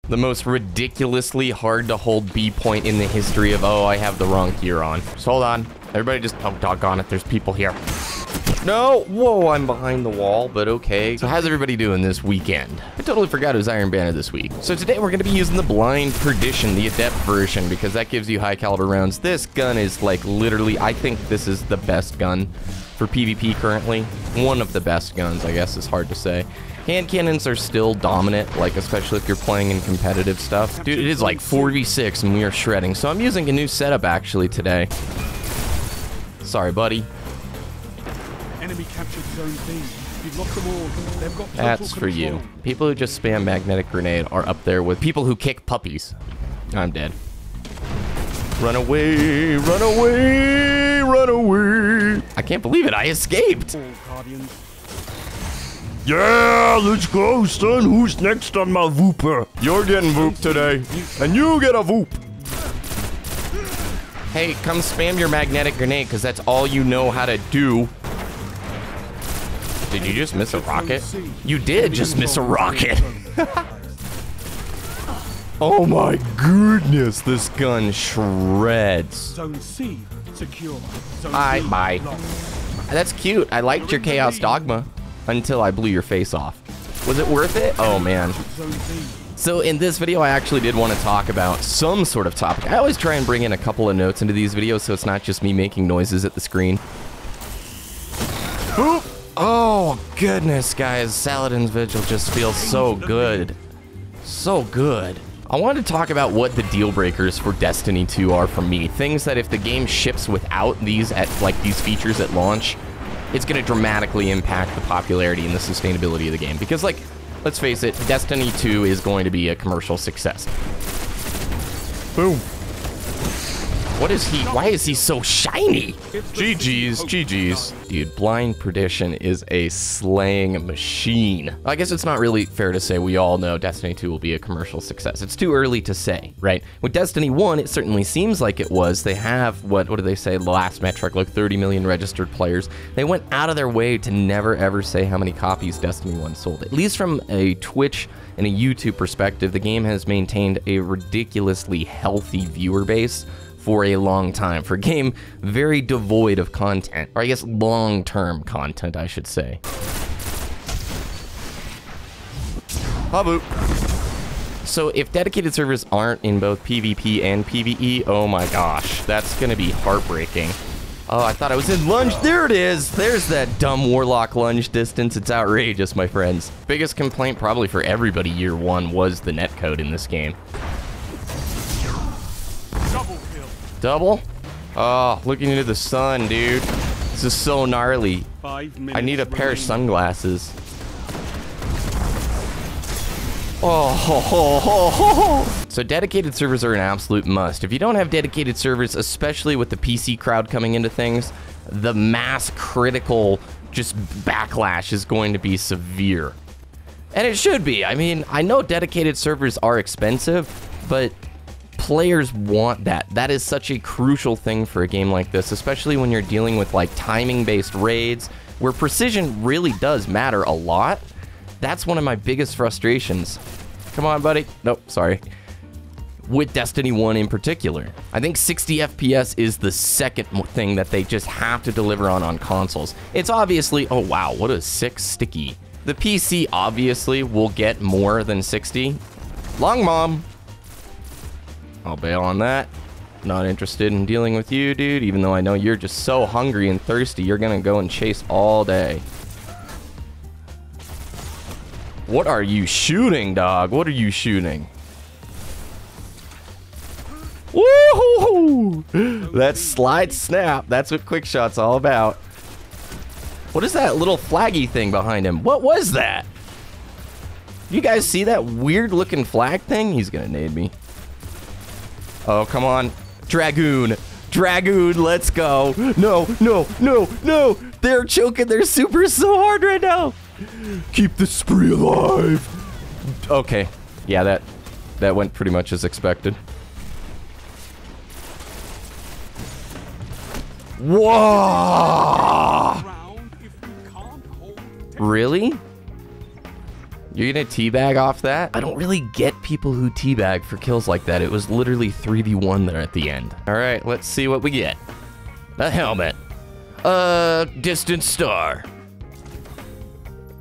The most ridiculously hard to hold B point in the history of, oh, I have the wrong gear on. Just hold on. Everybody just, oh, doggone it, there's people here. No, whoa, I'm behind the wall, but okay. So how's everybody doing this weekend? I totally forgot it was Iron Banner this week. So today we're gonna be using the blind Perdition, the adept version, because that gives you high caliber rounds. This gun is like literally, I think this is the best gun for PvP currently. One of the best guns, I guess is hard to say. Hand cannons are still dominant, like especially if you're playing in competitive stuff. Dude, it is like 4v6 and we are shredding. So I'm using a new setup actually today. Sorry, buddy. Enemy captured zone B. You've lost them all. They've got That's for you. People who just spam magnetic grenade are up there with people who kick puppies. I'm dead. Run away, run away, run away. I can't believe it, I escaped. Yeah, let's go, son. Who's next on my Vooper? You're getting Voop today, and you get a Voop. Hey, come spam your magnetic grenade, because that's all you know how to do. Did you just miss a rocket? You did just miss a rocket. Oh my goodness, this gun shreds. Zone C secure. Bye. That's cute. I liked your Chaos Dogma until I blew your face off. Was it worth it? Oh man. So in this video, I actually did want to talk about some sort of topic. I always try and bring in a couple of notes into these videos so it's not just me making noises at the screen. Oop. Oh goodness, guys, Saladin's Vigil just feels so good. So good. I wanted to talk about what the deal breakers for Destiny 2 are for me. Things that if the game ships without these these features at launch, it's going to dramatically impact the popularity and the sustainability of the game. Because like, let's face it, Destiny 2 is going to be a commercial success. Boom. What is he? Why is he so shiny? GG's, GG's. Dude, blind Perdition is a slaying machine. I guess it's not really fair to say we all know Destiny 2 will be a commercial success. It's too early to say, right? With Destiny 1, it certainly seems like it was. They have, what do they say, the last metric, like 30 million registered players. They went out of their way to never ever say how many copies Destiny 1 sold. At least from a Twitch and a YouTube perspective, the game has maintained a ridiculously healthy viewer base for a long time, for a game very devoid of content, or I guess long-term content, I should say. Haboop. So if dedicated servers aren't in both PvP and PvE, oh my gosh, that's gonna be heartbreaking. Oh, I thought I was in lunge. There it is. There's that dumb Warlock lunge distance. It's outrageous, my friends. Biggest complaint probably for everybody year one was the netcode in this game. Double? Oh, looking into the sun, dude. This is so gnarly. I need a pair of sunglasses. Oh, ho, ho, ho, ho. So dedicated servers are an absolute must. If you don't have dedicated servers, especially with the PC crowd coming into things, the mass critical just backlash is going to be severe. And it should be. I mean, I know dedicated servers are expensive, but players want that. That is such a crucial thing for a game like this, especially when you're dealing with like timing-based raids, where precision really does matter a lot. That's one of my biggest frustrations. Come on, buddy. Nope, sorry. With Destiny 1 in particular. I think 60 FPS is the second thing that they just have to deliver on consoles. It's obviously, oh wow, what a sick sticky. The PC obviously will get more than 60. Long mom. I'll bail on that. Not interested in dealing with you, dude, even though I know you're just so hungry and thirsty, you're gonna go and chase all day. What are you shooting, dog? What are you shooting? Woohoo! That slide snap. That's what quick shot's all about. What is that little flaggy thing behind him? What was that? You guys see that weird looking flag thing? He's gonna nade me. Oh, come on. Dragoon. Dragoon, let's go. No, no, no, no. They're choking their supers so hard right now. Keep the spree alive. Okay. Yeah, that went pretty much as expected. Whoa! Really? You're gonna teabag off that? I don't really get people who teabag for kills like that. It was literally 3v1 there at the end. All right, let's see what we get. A helmet. A distant star.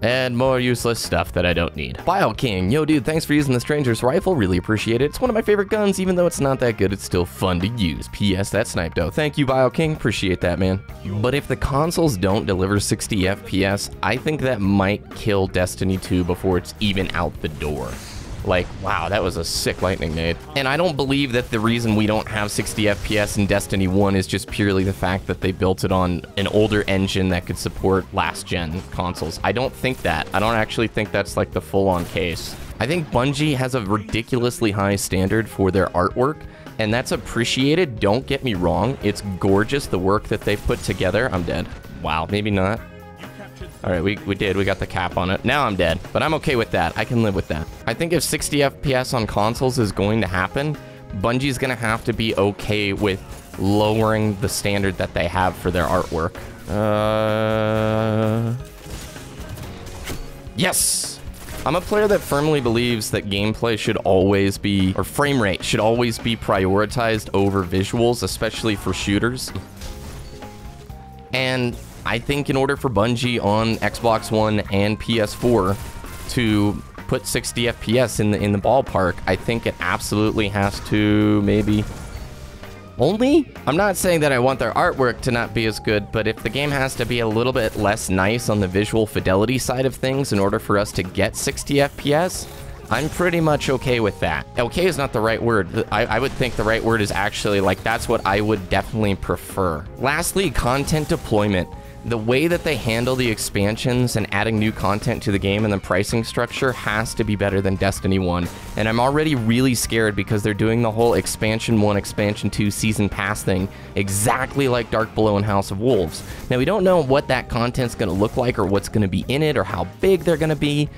And more useless stuff that I don't need. Bile King, yo dude, thanks for using the Stranger's Rifle, really appreciate it. It's one of my favorite guns, even though it's not that good, it's still fun to use. P.S. that sniped out. Thank you, Bile King, appreciate that, man. But if the consoles don't deliver 60 FPS, I think that might kill Destiny 2 before it's even out the door. Like, wow, that was a sick lightning nade. And I don't believe that the reason we don't have 60 FPS in Destiny 1 is just purely the fact that they built it on an older engine that could support last-gen consoles. I don't think that. I don't actually think that's like the full-on case. I think Bungie has a ridiculously high standard for their artwork, and that's appreciated. Don't get me wrong. It's gorgeous, the work that they put together. I'm dead. Wow, maybe not. All right, we did. We got the cap on it. Now I'm dead, but I'm okay with that. I can live with that. I think if 60 FPS on consoles is going to happen, Bungie's going to have to be okay with lowering the standard that they have for their artwork. Yes! I'm a player that firmly believes that gameplay should always be, or frame rate should always be prioritized over visuals, especially for shooters. And I think in order for Bungie on Xbox One and PS4 to put 60 FPS in the ballpark, I think it absolutely has to maybe only. I'm not saying that I want their artwork to not be as good, but if the game has to be a little bit less nice on the visual fidelity side of things in order for us to get 60 FPS, I'm pretty much okay with that. Okay is not the right word. I would think the right word is actually like, that's what I would definitely prefer. Lastly, content deployment. The way that they handle the expansions and adding new content to the game and the pricing structure has to be better than Destiny 1. And I'm already really scared because they're doing the whole Expansion 1, Expansion 2 Season Pass thing exactly like Dark Below and House of Wolves. Now, we don't know what that content's going to look like or what's going to be in it or how big they're going to be,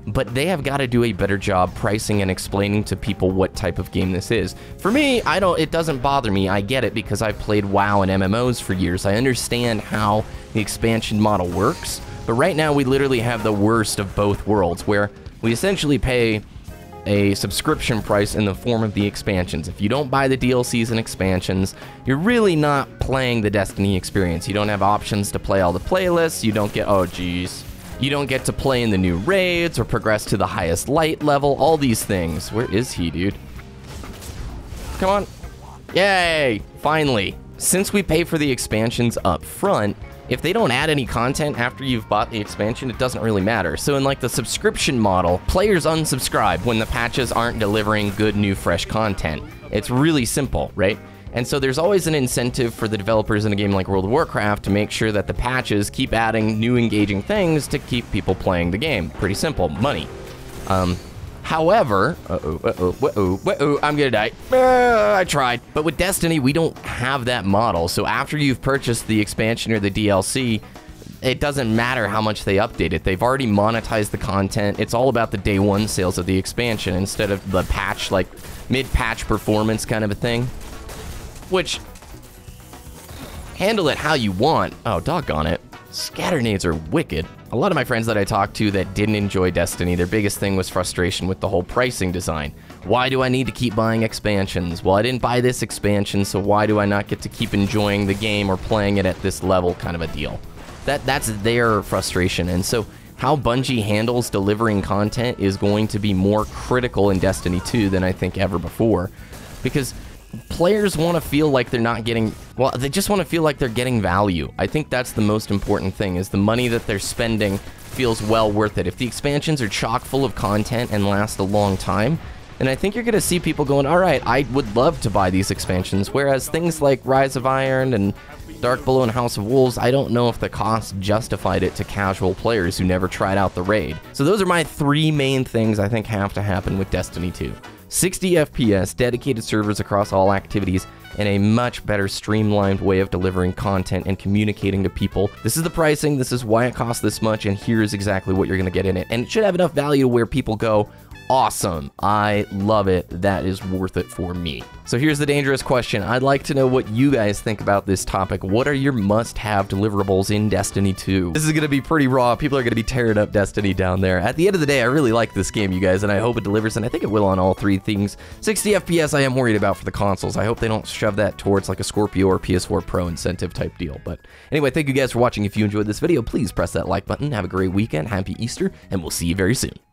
but they have got to do a better job pricing and explaining to people what type of game this is. For me, it doesn't bother me. I get it because I've played WoW and MMOs for years. I understand how the expansion model works, but right now we literally have the worst of both worlds where we essentially pay a subscription price in the form of the expansions. If you don't buy the DLCs and expansions, you're really not playing the Destiny experience. You don't have options to play all the playlists. You don't get, oh geez. You don't get to play in the new raids or progress to the highest light level, all these things. Where is he, dude? Come on. Yay, finally. Since we pay for the expansions up front, if they don't add any content after you've bought the expansion, it doesn't really matter. So in like the subscription model, players unsubscribe when the patches aren't delivering good, new, fresh content. It's really simple, right? And so there's always an incentive for the developers in a game like World of Warcraft to make sure that the patches keep adding new engaging things to keep people playing the game. Pretty simple, money. However, I'm gonna die. I tried. But with Destiny, we don't have that model. So after you've purchased the expansion or the DLC, it doesn't matter how much they update it. They've already monetized the content. It's all about the day one sales of the expansion instead of the patch, like mid-patch performance kind of a thing. Which, handle it how you want. Oh, doggone it. Scatter nades are wicked. A lot of my friends that I talked to that didn't enjoy Destiny, their biggest thing was frustration with the whole pricing design. Why do I need to keep buying expansions? Well, I didn't buy this expansion, so why do I not get to keep enjoying the game or playing it at this level kind of a deal? That's their frustration. And so how Bungie handles delivering content is going to be more critical in Destiny 2 than I think ever before. Because players want to feel like they're not getting, well, they just want to feel like they're getting value. I think that's the most important thing, is the money that they're spending feels well worth it. If the expansions are chock full of content and last a long time, then I think you're going to see people going, all right, I would love to buy these expansions. Whereas things like Rise of Iron and Dark Below and House of Wolves, I don't know if the cost justified it to casual players who never tried out the raid. So those are my three main things I think have to happen with Destiny 2. 60 FPS, dedicated servers across all activities, and a much better streamlined way of delivering content and communicating to people. This is the pricing, this is why it costs this much, and here's exactly what you're going to get in it. And it should have enough value where people go, awesome. I love it. That is worth it for me. So here's the dangerous question. I'd like to know what you guys think about this topic. What are your must-have deliverables in Destiny 2? This is going to be pretty raw. People are going to be tearing up Destiny down there. At the end of the day, I really like this game, you guys, and I hope it delivers, and I think it will on all three things. 60 FPS I am worried about for the consoles. I hope they don't shove that towards like a Scorpio or PS4 Pro incentive type deal. But anyway, thank you guys for watching. If you enjoyed this video, please press that like button. Have a great weekend. Happy Easter, and we'll see you very soon.